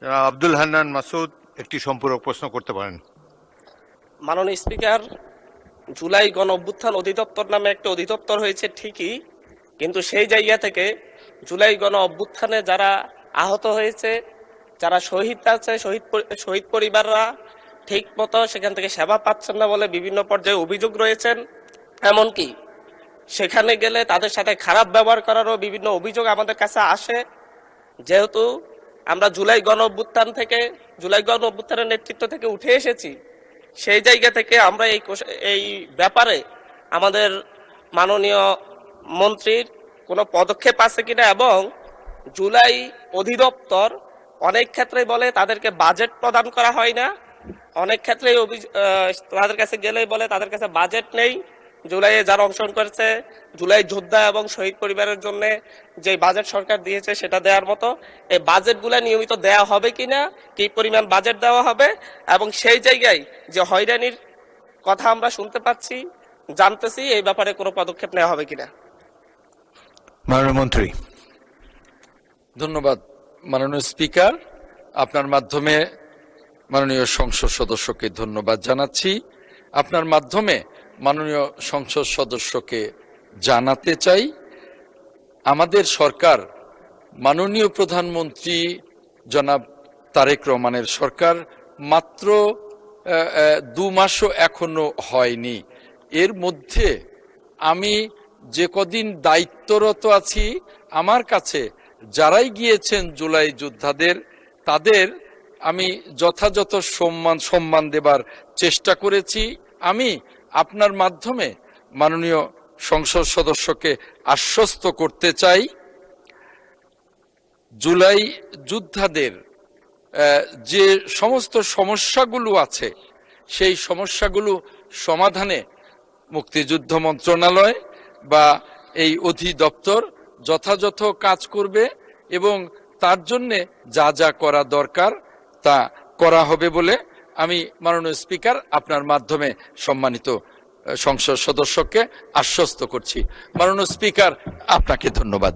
আব্দুল হান্নান মাসুদ একটি সম্পূরক প্রশ্ন করতে পারেন। মাননীয় স্পিকার, জুলাই গণ অভ্যুত্থান অধিদপ্তর নামে একটা অধিদপ্তর হয়েছে ঠিকই, কিন্তু সেই জায়গা থেকে জুলাই গণ অভ্যুত্থানে যারা আহত হয়েছে, যারা শহীদ আছে, শহীদ পরিবাররা ঠিক মতো সেখান থেকে সেবা পাচ্ছেন না বলে বিভিন্ন পর্যায়ে অভিযোগ রয়েছেন। এমনকি সেখানে গেলে তাদের সাথে খারাপ ব্যবহার করারও বিভিন্ন অভিযোগ আমাদের কাছে আসে। যেহেতু আমরা জুলাই গণ অভ্যুত্থানের নেতৃত্ব থেকে উঠে এসেছি, সেই জায়গা থেকে আমরা এই ব্যাপারে আমাদের মাননীয় মন্ত্রীর কোনো পদক্ষেপ আছে কিনা, এবং জুলাই অধিদপ্তর অনেক ক্ষেত্রে বলে তাদেরকে বাজেট প্রদান করা হয় না, অনেক ক্ষেত্রে তাদের কাছে গেলেই বলে তাদের কাছে বাজেট নেই। জুলাইয়ে যারা অংশগ্রহণ করেছে, জুলাই যোদ্ধা এবং শহীদ পরিবারের জন্য যে বাজেট সরকার দিয়েছে সেটা দেওয়ার মতো এই বাজেটগুলো নিয়মিত দেওয়া হবে কিনা, কি পরিমাণ বাজেট দেওয়া হবে, এবং সেই জায়গায় যে হয়রানির কথা আমরা শুনতে পাচ্ছি, জানতেছি, এই ব্যাপারে কোনো পদক্ষেপ নেওয়া হবে কিনা। মাননীয় মন্ত্রী। ধন্যবাদ মাননীয় স্পিকার, আপনার মাধ্যমে মাননীয় সংসদ সদস্যকে ধন্যবাদ জানাচ্ছি। আপনার মাধ্যমে মাননীয় সংসদ সদস্যকে জানাতে চাই, আমাদের সরকার মাননীয় প্রধানমন্ত্রী জনাব তারেক রহমানের সরকার মাত্র 2 মাসও এখনো হয়নি। এর মধ্যে আমি যে কদিন দায়িত্বরত আছি, আমার কাছে যারাই গিয়েছেন জুলাই যোদ্ধাদের, তাদের আমি যথাযথ সম্মান দেবার চেষ্টা করেছি। আমি আপনার মাধ্যমে মাননীয় সংসদ সদস্যকে আশ্বস্ত করতে চাই, জুলাই যোদ্ধাদের যে সমস্ত সমস্যাগুলো আছে সেই সমস্যাগুলো সমাধানে মুক্তিযুদ্ধ মন্ত্রণালয় বা এই অধিদপ্তর যথাযথ কাজ করবে, এবং তার জন্যে যা যা করা দরকার তা করা হবে বলে আমি মাননীয় স্পিকার আপনার মাধ্যমে সম্মানিত সংসদ সদস্যকে আশ্বস্ত করছি। মাননীয় স্পিকার, আপনাকে ধন্যবাদ।